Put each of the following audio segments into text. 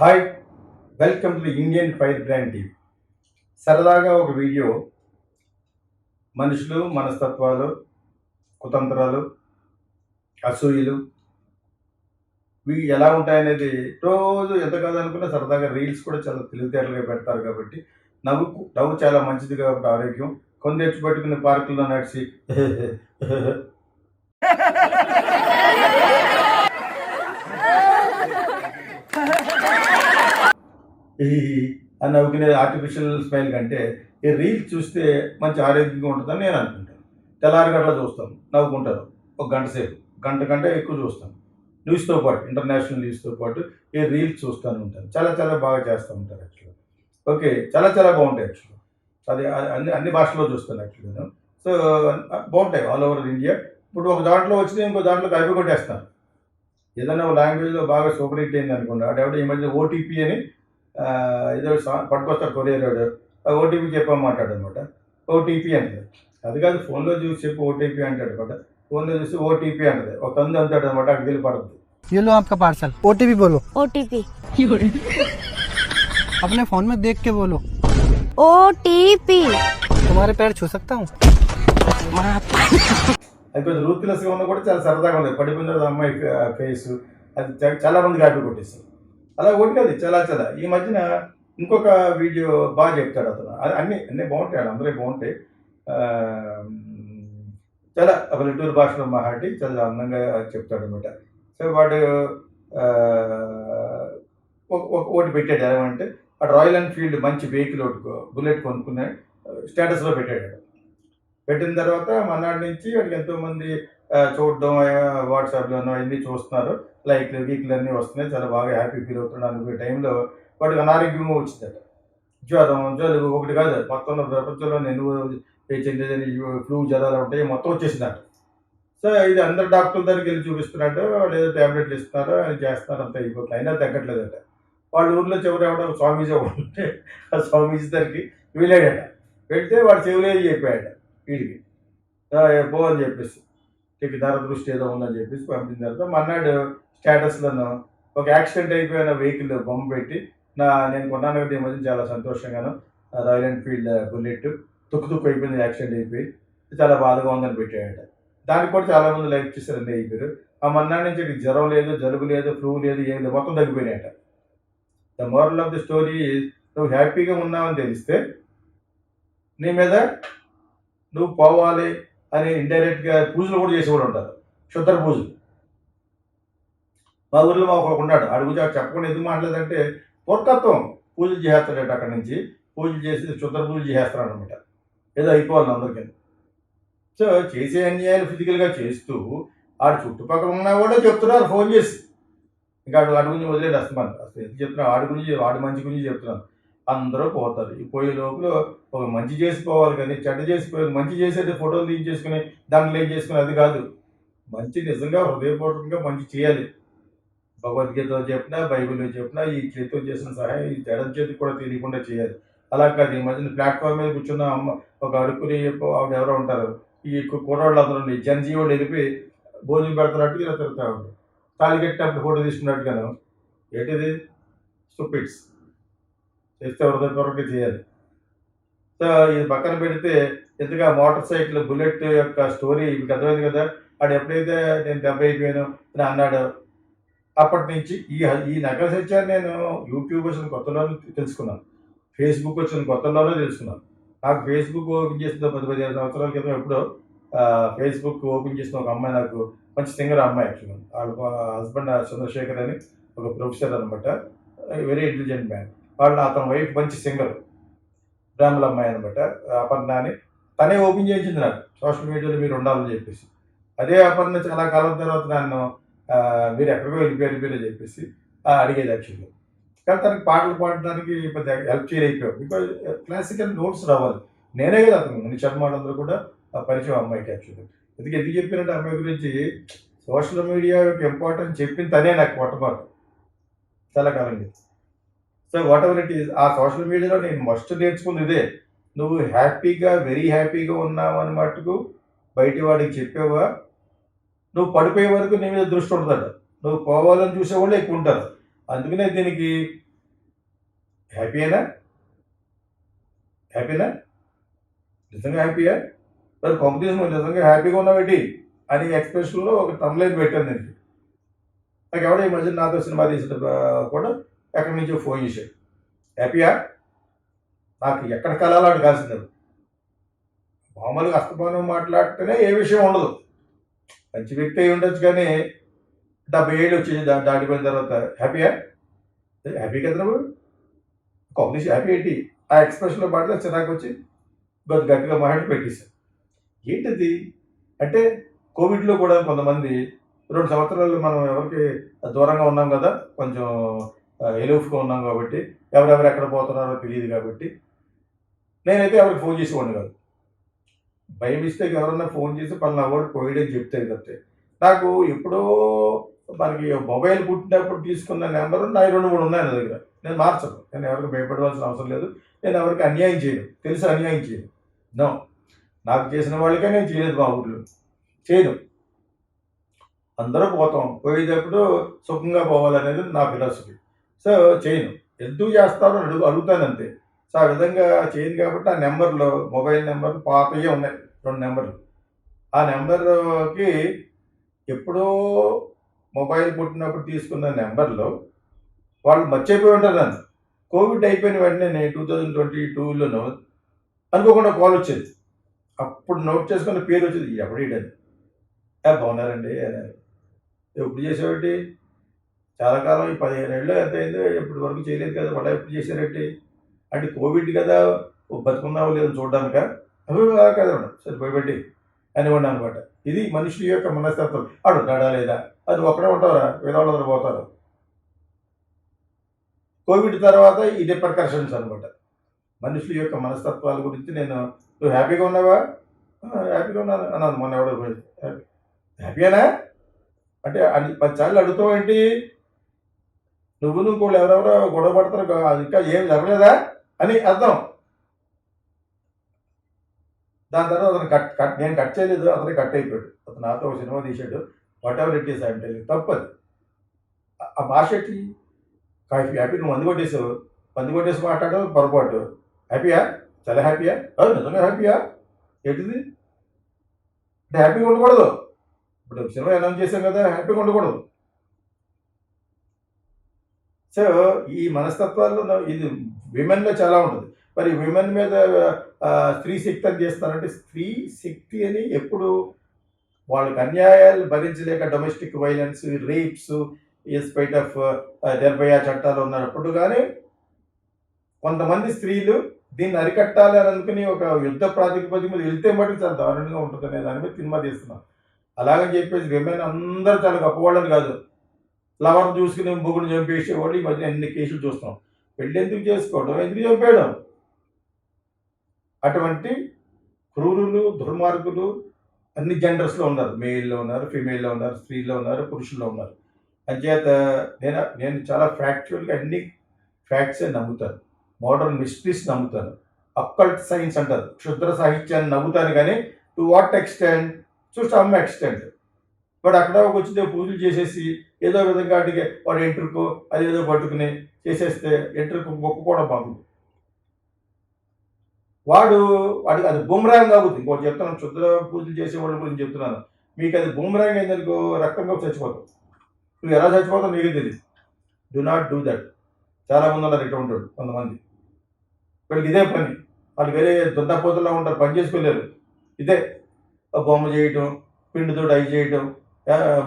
Hi, welcome to Indian fire brand TV. సరదాగా ఒక video మనుషులు, మనస్తత్వాలు, కుతంత్రాలు, అసూయలు ఇవి ఎలా ఉంటాయనేది రోజు ఎంత కాదనుకున్నా సరదాగా రీల్స్ కూడా చాలా తెలివితేటలుగా పెడతారు కాబట్టి నవ్వు చాలా మంచిది కాబట్టి ఆరోగ్యం. కొంత తెచ్చి పట్టుకుని పార్కుల్లో నడిచి ఈ అని నవ్వుకునే ఆర్టిఫిషియల్ స్మైల్ కంటే ఈ రీల్స్ చూస్తే మంచి ఆరోగ్యంగా ఉంటుందని నేను అనుకుంటాను. తెల్లారి గట్లా చూస్తాను, నవ్వుకుంటారు ఒక గంట సేపు, గంట కంటే ఎక్కువ చూస్తాను. న్యూస్తో పాటు, ఇంటర్నేషనల్ న్యూస్తో పాటు ఈ రీల్స్ చూస్తూనే ఉంటాను. చాలా చాలా బాగా చేస్తూ ఉంటారు యాక్చువల్గా. ఓకే, చాలా చాలా బాగుంటాయి యాక్చువల్గా. అది అన్ని అన్ని భాషల్లో చూస్తాను యాక్చువల్గా నేను. సో బాగుంటాయి ఆల్ ఓవర్ ఇండియా. ఇప్పుడు ఒక దాంట్లో వచ్చినా ఇంకో దాంట్లో కలిపి కొట్టేస్తాను. ఏదైనా ఒక లాంగ్వేజ్లో బాగా సూపర్ హిట్ అయింది అనుకోండి, ఆడెవడో ఈ మధ్య ఓటీపీ అని ఏదో పట్టుకొస్తాడు కొరియర్, ఓటీపీ చెప్పమంటాడు అనమాట. ఓటీపీ అంటది. అది కాదు, ఫోన్లో చూసి చెప్పి ఓటీపీ అంటాడు అనమాట. ఫోన్లో చూసి ఓటీపీ అంటది. ఒక కందు అంటాడు అనమాట, అక్కడ వెళ్ళి పడుతుంది. ये लो आपका पार्सल। ओटीपी बोलो। ओटीपी अपने फोन में देख के बोलो। ओटीपी तुम्हारे पैर छू सकता हूँ? అది కొంచెం రూత్లెస్గా ఉన్నా కూడా చాలా సరదాగా ఉంది. పడిపోయిన తర్వాత అమ్మాయి ఫేస్ అది చాలా మంది కాపీ కొట్టేస్తారు. అలా ఒకటి కాదు, చాలా చాలా. ఈ మధ్యన ఇంకొక వీడియో బాగా చెప్తాడు అతను. అన్నీ అన్నీ బాగుంటాయి, అందరూ బాగుంటాయి. చాలా పల్లెటూరు భాషలో మాట్లాడి చాలా అందంగా చెప్తాడు అనమాట. సో వాడు ఒకటి పెట్టాడు. ఏమంటే అటు రాయల్ ఎన్ఫీల్డ్ మంచి వెహికల్ ఒకటి బుల్లెట్ కొనుక్కునే స్టేటస్లో పెట్టాడు. పెట్టిన తర్వాత మన్నాడు నుంచి వాడికి ఎంతోమంది చూడడం, వాట్సాప్లోనో అన్నీ చూస్తున్నారు, లైక్లు గీక్లు అన్నీ వస్తున్నాయి, చాలా బాగా హ్యాపీ ఫీల్ అవుతున్నాడు. అనుకునే టైంలో వాడికి అనారోగ్యంగా వచ్చిందట. జ్వరం, జలుబు ఒకటి కాదు, మొత్తంలో ప్రపంచంలో ఎన్నో చెందేదని ఫ్లూ జ్వరాలు ఉంటాయి, మొత్తం వచ్చేసిందట. సో ఇది అందరు డాక్టర్ల దగ్గరికి వెళ్ళి చూపిస్తున్నాడు, లేదా ట్యాబ్లెట్లు ఇస్తున్నారు, అది చేస్తున్నారు, అంత అయిపోతుంది, అయినా తగ్గట్లేదట. వాళ్ళ ఊర్లో చివరి ఎవడో స్వామీజీ ఒకటి ఉంటే ఆ స్వామీజీ దగ్గరికి వెళ్ళాడట. వెళ్తే వాడు చెవులేది చెప్పాడట వీడికి, పో అని చెప్పేసి, నీకు దృష్టి ఏదో ఉందని చెప్పేసి పంపిన తర్వాత మన్నాడు స్టేటస్లను ఒక యాక్సిడెంట్ అయిపోయిన వెహికల్ బొమ్మ పెట్టి, నేను కొన్నాను కదా ఈ మధ్య చాలా సంతోషంగాను, రాయల్ ఎన్ఫీల్డ్ బుల్లెట్ తుక్కు అయిపోయింది, యాక్సిడెంట్ అయిపోయి చాలా బాధగా ఉందని పెట్టాడట. దానికి కూడా చాలామంది లైక్ చేశారండి అయిపోయారు. ఆ మన్నాడు నుంచి జ్వరం లేదు, జలుబు లేదు, ఫ్లూ లేదు, ఏం లేదు, మొత్తం తగ్గిపోయినాయట. The moral of the story is, నువ్వు హ్యాపీగా ఉన్నావని తెలిస్తే నీ మీద నువ్వు పోవాలి అని ఇండైరెక్ట్గా పూజలు కూడా చేసేవాడు ఉంటారు, క్షుద్ర పూజలు. మా ఊర్లో మాకు ఒక ఉన్నాడు, ఆడు గురించి చెప్పకుండా ఎందుకు మాట్లాడంటే పూర్ఖత్వం. పూజలు చేస్తాడట, అక్కడి నుంచి పూజలు చేసి క్షుద్ర పూజలు చేసేస్తాడు అనమాట, ఏదో అయిపోవాలి అందరికీ. సో చేసే అన్యాయాలు ఫిజికల్గా చేస్తూ ఆడు చుట్టుపక్కల ఉన్నా కూడా చెప్తున్నారు ఫోన్ చేసి. ఇంకా ఆడి గురించి వదిలేడు అస్తమాను. అసలు ఎందుకు చెప్తున్నాను, ఆడి గురించి, ఆడి మంచి గురించి చెప్తున్నాను. అందరూ పోతారు. ఈ పోయే లోపల ఒక మంచి చేసిపోవాలి, కానీ చెడ్డ చేసిపోయి మంచి చేసేది ఫోటోలు తీయించేసుకుని దాంట్లో ఏం చేసుకుని అది కాదు. మంచి నిజంగా హృదయపూర్వకంగా మంచి చేయాలి. భగవద్గీతలో చెప్పినా, బైబిల్లో చెప్పినా ఈ చేతితో చేసిన సహాయం ఈ ఎడం చేతికి కూడా తెలియకుండా చేయాలి. అలా కాదు, ఈ మధ్యన ప్లాట్ఫామ్ మీద కూర్చున్న అమ్మ ఒక అడుక్కుని ఆవిడ ఎవరో ఉంటారు, ఈ కుర్రాళ్ళందరూ జనజీవులు వెళ్ళిపోయి భోజనం పెడుతున్నట్టుగా ఇలా తిరుగుతూ ఉంటారు. తాళి కట్టినప్పుడు ఫోటో తీసుకున్నట్టుగాను. ఏంటిది స్టూపిడ్స్. చేస్తే హృదయపూర్వకంగా చేయాలి. సో ఇది పక్కన పెడితే ఎంతగా మోటార్ సైకిల్ బుల్లెట్ యొక్క స్టోరీ మీకు అర్థమైంది కదా. వాడు ఎప్పుడైతే నేను దెబ్బ అయిపోయాను అని అన్నాడు, అప్పటి నుంచి ఈ నగర సత్యాన్ని నేను యూట్యూబ్ వచ్చిన కొత్తలోనే తెలుసుకున్నాను, ఫేస్బుక్ వచ్చిన కొత్తలోనే తెలుసుకున్నాను. నాకు ఫేస్బుక్ ఓపెన్ చేసిన 10-15 సంవత్సరాల క్రితం ఎప్పుడో ఫేస్బుక్ ఓపెన్ చేసిన ఒక అమ్మాయి, నాకు మంచి సింగర్ అమ్మాయి యాక్చువల్గా. వాళ్ళ హస్బెండ్ చంద్రశేఖర్ అని ఒక ప్రొఫెసర్ అనమాట, వెరీ ఇంటెలిజెంట్ మ్యాన్. అతని వైఫ్ మంచి సింగర్, బ్రాహ్మణ అమ్మాయి అనమాట, అపర్ణ అని. తనే ఓపెన్ చేయించింది నాకు, సోషల్ మీడియాలో మీరు ఉండాలని చెప్పేసి. అదే అపర్ణ చాలా కాలం తర్వాత నన్ను మీరు ఎక్కడికో వెళ్ళిపోయారు చెప్పేసి అడిగేది యాక్చువల్గా. కానీ తనకి పాటలు పాడడానికి పెద్ద హెల్ప్ చేయలేకపోయాం, బికాజ్ క్లాసికల్ నోట్స్ రావాలి. నేనే కదా అతను మనిషి శర్మాలందరూ కూడా పరిచయం అమ్మాయికి యాక్చువల్గా. ఎందుకు చెప్పినట్టు అమ్మాయి గురించి సోషల్ మీడియా యొక్క ఇంపార్టెన్స్ చెప్పింది తనే నాకు మొట్టమొదటి చాలా కాలం. So whatever it is, ఆ సోషల్ మీడియాలో నేను మస్ట్ నేర్చుకుంది ఇదే. నువ్వు హ్యాపీగా, వెరీ హ్యాపీగా ఉన్నావు అని మట్టుకు బయటి వాడికి చెప్పావా, నువ్వు పడిపోయే వరకు నీ మీద దృష్టి ఉంటుందట. నువ్వు పోవాలని చూసేవాళ్ళు ఎక్కువ ఉంటారు. అందుకనే దీనికి హ్యాపీయేనా? హ్యాపీనా? నిజంగా హ్యాపీయా? మరి కొంపతీసి నువ్వు నిజంగా హ్యాపీగా ఉన్నావేంటి అని ఎక్స్‌ప్రెషన్‌లో ఒక థంబ్‌నెయిల్ పెట్టాను దీనికి. నాకెవడో ఈ మధ్యన నాతో సినిమా తీసేటప్పుడు కూడా ఎక్కడి నుంచో ఫోన్ చేశాడు. హ్యాపీయా? నాకు ఎక్కడ కలాలో అటు కాల్సింది. మామూలుగా అస్తమానం మాట్లాడితేనే ఏ విషయం ఉండదు. మంచి వ్యక్తి అయి ఉండొచ్చు కానీ 70 ఏళ్ళు వచ్చేసి దాటిపోయిన తర్వాత హ్యాపీయా? హ్యాపీ కదా నువ్వు? కొంపతీసి హ్యాపీ ఏంటి? ఆ ఎక్స్‌ప్రెషన్‌లో మాట్లాడితే చిరాకొచ్చి గట్టిగా మాట్లాడి పెట్టేశాను. ఏంటది? అంటే కోవిడ్‌లో కూడా కొంతమంది 2 సంవత్సరాలు మనం ఎవరికి దూరంగా ఉన్నాం కదా! కొంచెం ఎలోఫ్‌గా ఉన్నాం కాబట్టి, ఎవరెవరు ఎక్కడ పోతున్నారో తెలీదు కాబట్టి, నేనైతే ఎవరికి ఫోన్ చేసేవాడిని కాదు. బై మిస్టేక్ ఎవరన్నా ఫోన్ చేసి పలానా వాడు పోయాడని చెప్తే తప్పితే, నాకు ఎప్పుడో మనకి మొబైల్ పుట్టినప్పుడు తీసుకున్న నెంబర్ నాయి 2, 3 ఉన్నాయి నా దగ్గర. నేను మార్చను. నేను ఎవరికి భయపడవలసిన అవసరం లేదు. నేను ఎవరికి అన్యాయం చేయను. తెలిసి అన్యాయం చేయను. నో. నాకు చేసిన వాళ్ళకే నేను చేయలేదు మా ఊర్లో. చేయను. అందరూ పోతాం. పోయేటప్పుడు సుఖంగా పోవాలనేది నా ఫిలాసఫీ. సో, చేయను. ఎందుకు చేస్తారో అని అడుగుతానంతే. సో, ఆ విధంగా చేయను కాబట్టి ఆ నెంబర్‌లో మొబైల్ నెంబర్‌లు పాతయే ఉన్నాయి. 2 నెంబర్‌లు. ఆ నెంబర్‌కి ఎప్పుడో మొబైల్ పుట్టినప్పుడు తీసుకున్న నెంబర్‌లో వాళ్ళు మర్చిపోయి ఉంటారు నన్ను. కోవిడ్ అయిపోయిన వెంటనే 2022లోనో అనుకోకుండా కాలొచ్చేది. అప్పుడు నోట్ చేసుకున్న పేరొచ్చేది. ఎవడీడని. బాగున్నారండి అన్నారు. ఎప్పుడు చేసావేంటి? చాలా కాలం ఈ 15 ఏళ్ళో ఎంతో అయిందో ఇప్పటి వరకు చేయలేదు కదా! మళ్ళా ఎప్పుడు చేశారేంటి? అంటే కోవిడ్ కదా! బతుకున్నావో లేదో చూడడానికా? అలా కాదు మేడం. సరే భయపెట్టి అనేవాడిని అనమాట. ఇది మనిషి యొక్క మనస్తత్వం. ఆడుంటాడా లేదా? అది ఒక్కడే ఉంటావురా? వేరే వాళ్ళందరూ పోతారు. కోవిడ్ తర్వాత ఈ రిపర్కషన్స్ అనమాట. మనుషుల యొక్క మనస్తత్వాల గురించి నేను "నువ్వు హ్యాపీగా ఉన్నావా?" హ్యాపీగా ఉన్నాను" అన్నాను మొన్న ఎవడో హ్యాపీయేనా? అంటే అది 10 సార్లు అడుగుతావేంటి? నువ్వు ఇంకోళ్ళు ఎవరెవరో గొడవ పడతారు అది ఇంకా ఏం జరగలేదా అని అర్థం. దాని తర్వాత అతను నేను కట్ చేయలేదు. అతనే కట్ అయిపోయాడు. అతను నాతో ఒక సినిమా తీశాడు. Whatever it is I'm telling తప్పది. ఆ భాష ఏంటి? హ్యాపీ నువ్వు మందు కొట్టేసావు. మందు కొట్టేసి మాట్లాడడం పొరపాటు. హ్యాపీయా? చాలా హ్యాపీయా? నిజంగా హ్యాపీయా? ఏంటిది? అంటే హ్యాపీగా ఉండకూడదు. ఇప్పుడు సినిమా అనౌన్స్ చేశాం కదా! హ్యాపీగా ఉండకూడదు. సో, ఈ మనస్తత్వాల్లో ఇది విమెన్‌లో చాలా ఉంటుంది. మరి విమెన్ మీద స్త్రీ శక్తి అని చేస్తారంటే స్త్రీ శక్తి అని ఎప్పుడు వాళ్ళకి అన్యాయాలు భరించలేక domestic violence, rapes in spite of Nirbhaya చట్టాలు ఉన్నప్పుడు గానీ కొంతమంది స్త్రీలు దీన్ని అరికట్టాలి అని అనుకుని ఒక యుద్ధ ప్రాతిపదిక మీద వెళ్తే మటుకు చాలా దారుణంగా ఉంటుందనే దాని మీద సినిమా తీస్తున్నాం. అలాగని చెప్పేసి విమెన్ అందరూ చాలా గొప్పవాళ్ళని కాదు. లవర్‌ని చూసుకుని మొగుడిని చంపేసేవాళ్ళు ఈ మధ్య ఎన్ని కేసులు చూస్తున్నాం. పెళ్ళెందుకు చేసుకోవడం? ఎందుకు చంపేయడం? అటువంటి క్రూరులు, దుర్మార్గులు అన్ని జెండర్స్‌లో ఉన్నారు. మేల్‌లో ఉన్నారు, ఫీమేల్‌లో ఉన్నారు, స్త్రీలో ఉన్నారు, పురుషుల్లో ఉన్నారు. అంచేత నేను చాలా ఫ్యాక్చువల్‌గా అన్ని ఫ్యాక్ట్సే నమ్ముతాను. మోడర్న్ మిస్టరీస్ నమ్ముతాను. అక్కల్ట్ సైన్స్ అంటారు. క్షుద్ర సాహిత్యాన్ని నమ్ముతాను కానీ to what extent? To some extent. వాడు అక్కడ వచ్చిన పూజలు చేసేసి ఏదో విధంగా వాటికి వాడు ఎంట్రుకో అదేదో పట్టుకుని చేసేస్తే ఎంట్రుకు మొక్కుకోవడం బాగుంది. వాడికి అది బూమరాంగ్ అవుతుంది. ఇంకోటి చెప్తాను, క్షుద్ర పూజలు చేసేవాళ్ళ గురించి చెప్తున్నాను. మీకు అది బూమరాంగ్ అయిందనుకో రక్తంగా చచ్చిపోతావు. నువ్వు ఎలా చచ్చిపోతావు నీకే తెలియదు. Do not do that. చాలామంది ఉన్నారు ఇటువంటి వాళ్ళు కొంతమంది. వీళ్ళకి ఇదే పని. వాళ్ళు వేరే దున్నపోతుల్లో ఉంటారు, పని చేసుకోలేరు. ఇదే బొమ్మ చేయటం, పిండితో డై చేయటం,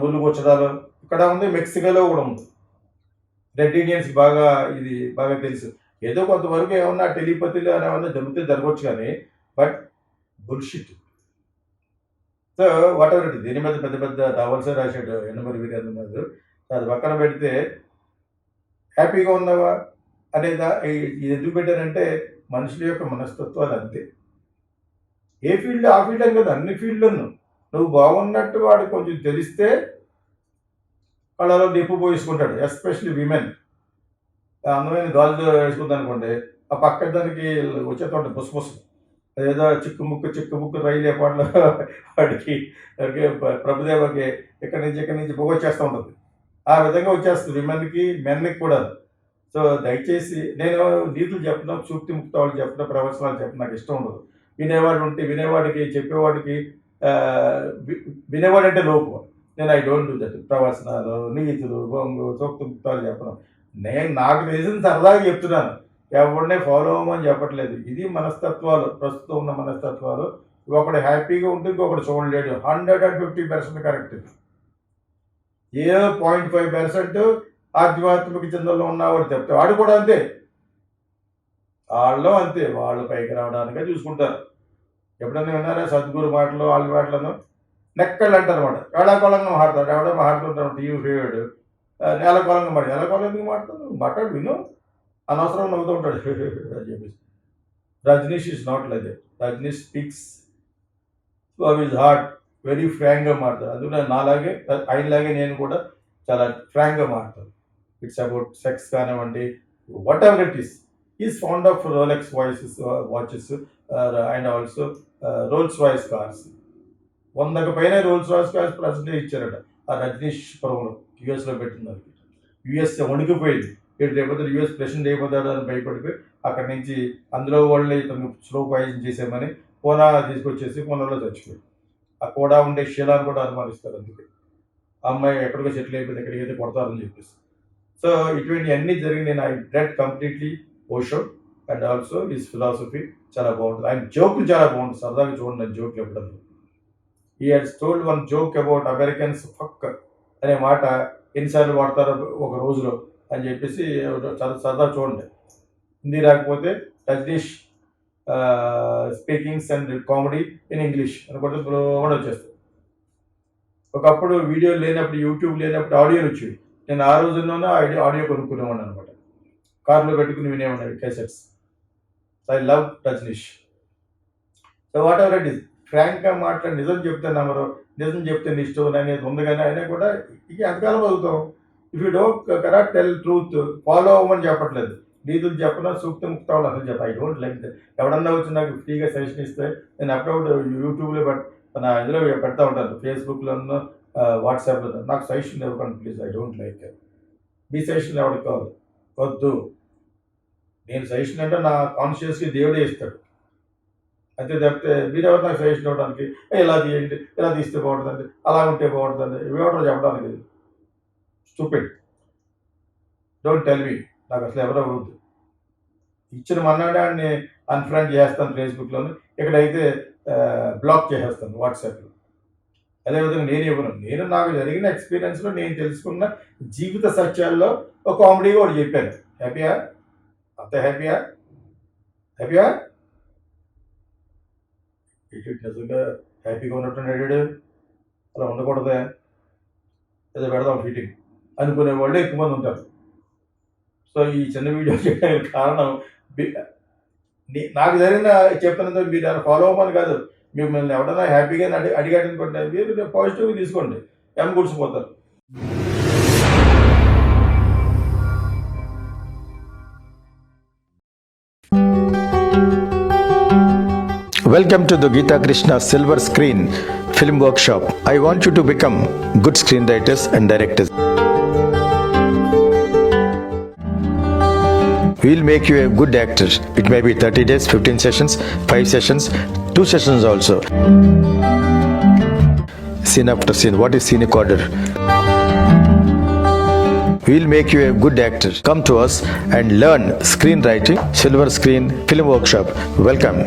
ముళ్ళు గుచ్చడాలు. ఇక్కడ ఉంది, మెక్సికోలో కూడా ఉంది. రెడ్ ఇండియన్స్‌కి ఇది బాగా తెలుసు. ఏదో కొంతవరకు ఏమన్నా టెలిపతిలో ఏమన్నా జరగవచ్చు కానీ but bullshit. So, whatever it is. దీని మీద పెద్ద పెద్ద నావెల్సే రాశాడు యండమూరి వీరేంద్రనాథ్. అది పక్కన పెడితే హ్యాపీగా ఉన్నావా ఇది ఎందుకు పెట్టారంటే మనుషుల యొక్క మనస్తత్వాలు అంతే. ఏ ఫీల్డ్ ఆ ఫీల్డ్ అని కాదు, అన్ని ఫీల్డ్‌లోనూ. నువ్వు బాగున్నట్టు వాడికి కొంచెం తెలిస్తే కళ్ళలో నిప్పు పోయించుకుంటాడు. Especially women. అందమైన గాజులు వేసుకుందనుకోండి, ఆ పక్క దానికి వచ్చేస్తుంట బుసబుస. అదేదో చిక్కు ముక్కు రైలు పాటలో వాడికి ప్రభుదేవకి ఇక్కడి నుంచి పొగొచ్చేస్తూ ఉంటుంది. ఆ విధంగా వచ్చేస్తుంది విమెన్‌కి, మెన్‌కి కూడా. సో దయచేసి నేను నీతులు చెప్పిన సూక్తి ముక్త వాళ్ళు చెప్పిన ప్రవచనాలు చెప్పిన నాకు ఇష్టం ఉండదు. వినేవాడు ఉంటే వినేవాడికి చెప్పేవాడికి వినేవాడంటే లోపు. నేను ఐ డోంట్ డూ దట్. ప్రవచనాలు, నీతులు, బొంగు, సూక్తి ముక్తాలు చెప్పను. నేను నాకు తెలిసిన సరదాగా చెప్తున్నాను. ఎవరినే ఫాలో అవ్వమని చెప్పట్లేదు. ఇది మనస్తత్వాలు, ప్రస్తుతం ఉన్న మనస్తత్వాలు. ఒకడు హ్యాపీగా ఉంటే ఇంకొకటి చూడలేడు. 150% కరెక్ట్. ఏదో 0.5% ఆధ్యాత్మిక చింతనలో ఉన్నవాడు చెప్తే వాడు కూడా అంతే. వాళ్ళు అంతే, వాళ్ళు పైకి రావడానికే చూసుకుంటారు. ఎప్పుడన్నా విన్నారా సద్గురు మాటలు వాళ్ళ మాటలను? నెక్కళ్ళు అంటారు అనమాట. వేళాకోళంగా మాట్లాడతాడు. ఎవడో మాట్లాడుతుంటాడు టీవీ ఫేవాడు, నేలకోళంగా మాట. నేలకోళం ఎందుకు మాట్లాడు? మాట్లాడు, విను. అనవసరం నవ్వుతూ ఉంటాడు అని చెప్పేసి. Rajneesh is not like that. Rajneesh speaks from his heart, very ఫ్రాంక్గా మాట్లాడతాడు. అందుకని నాలాగే ఆయనలాగే నేను కూడా చాలా ఫ్రాంక్గా మాట్లాడతాను. ఇట్స్ అబౌట్ సెక్స్ కానివ్వండి, whatever it is. Is found of Rolex watches and also Rolls Royce cars. 100కి పైన రోల్స్ రాయ్స్ కార్స్ ప్రెసిడెంట్ ఇచ్చారట ఆ రజనీష్ పురంలో, యూఎస్లో పెట్టింది. యూఎస్ వణికిపోయింది. ఇటు రేపొద్దు యూఎస్ ప్రెసిడెంట్ అయిపోతాడు అని భయపడిపోయి అక్కడి నుంచి అందులో వాళ్ళే ఇతను స్లో పాయిజన్ చేసామని కోనా తీసుకొచ్చేసి కోనాలో చచ్చిపోయాడు. ఆ కూడా ఉండే శీలాన్ని కూడా అనుమానిస్తారు. అందుకే ఆ అమ్మాయి ఎక్కడికో సెటిల్ అయిపోయింది, ఎక్కడికి అయితే కొడతారని చెప్పేసి. సో ఇటువంటి అన్నీ జరిగి నేను I read completely Osho and also his philosophy చాలా బాగుంటుంది. ఆయన జోకులు చాలా బాగుంటుంది. సరదాగా చూడండి ఆయన జోకులు ఎప్పుడన్నా. ఈ has told one joke about Americans fuck అనే మాట ఎన్నిసార్లు వాడతారో ఒక రోజులో అని చెప్పేసి చాలా సరదా చూడండి. హిందీ రాకపోతే Rajnish speakings and comedy in English అనుకుంటే కూడా వచ్చేస్తుంది. ఒకప్పుడు వీడియో లేనప్పుడు, యూట్యూబ్ లేనప్పుడు ఆడియోలు వచ్చేవి. నేను ఆ రోజుల్లోనే ఆడియో కొనుక్కునేవాడిని అనమాట. కార్లో పెట్టుకుని వినేవాడిని cassettes. I love Rajneesh. So whatever it is, ఫ్రాంక్గా మాట్లాడి నిజం చెప్తే నమ్మరు, నిజం చెప్తే నిష్టం అనేది ఉంది. కానీ అయినా కూడా ఇక ఎంతకాలం అవుతాం? If you don't cannot tell truth, follow అవ్వమని చెప్పట్లేదు. నీతులు చెప్పినా సూక్తి ముక్తాలు అసలు చెప్ప. I don't like that. ఎవడన్నా వచ్చి నాకు ఫ్రీగా సజెషన్ ఇస్తే నేను అప్పుడప్పుడు యూట్యూబ్లో నా ఇందులో పెడతా ఉంటాను, ఫేస్బుక్లోనూ వాట్సాప్లో. నాకు సజెషన్ ఇవ్వకండి please. I don't like it. Me suggestion ఎవరికి కావాలి? వద్దు. నేను సజెషన్ అంటే నా కాన్షియస్కి దేవుడే ఇస్తాడు అంతే తప్పితే మీరెవరు నాకు సజెషన్ ఇవ్వడానికి ఇలా తీయండి, ఇలా తీస్తే బాగుంటుందండి, అలా ఉంటే బాగుంటుందండి, ఇవ్వడం చెప్పడానికి. స్టూపిడ్. Don't tell me. నాకు అసలు ఎవరో వద్దు. ఇచ్చిన మన్నాడాన్ని అన్ఫ్రెండ్ చేస్తాను ఫేస్బుక్లోను, ఇక్కడైతే బ్లాక్ చేసేస్తాను వాట్సాప్లో. అదేవిధంగా నేను ఇవ్వను. నేను నాకు జరిగిన ఎక్స్పీరియన్స్లో నేను తెలుసుకున్న జీవిత సత్యాల్లో ఒక కామెడీ కూడా చెప్పాను. హ్యాపీయా? అంత హ్యాపీయా? హ్యాపీయా? ఇటు నిజంగా హ్యాపీగా ఉన్నట్టు అలా ఉండకూడదే, ఏదో పెడదాం ఫిట్టింగ్ అనుకునే వాళ్ళే ఎక్కువ మంది ఉంటారు. సో ఈ చిన్న వీడియో చేయడానికి కారణం నాకు జరిగిన చెప్తున్నంత మీరు దాన్ని ఫాలో అవ్వమని కాదు. మిమ్మల్ని ఎవడన్నా హ్యాపీగా అడిగాడు అనుకోండి, మీరు పాజిటివ్గా తీసుకోండి, ఏం గుడిసిపోతారు. Welcome to the Geeta Krishna Silver Screen Film Workshop. I want you to become good screenwriters and directors. We'll make you a good actor. It may be 30 days, 15 sessions, 5 sessions, 2 sessions also. Scene after scene. What is scenic order? We'll make you a good actor. Come to us and learn screenwriting. Silver Screen Film Workshop. Welcome.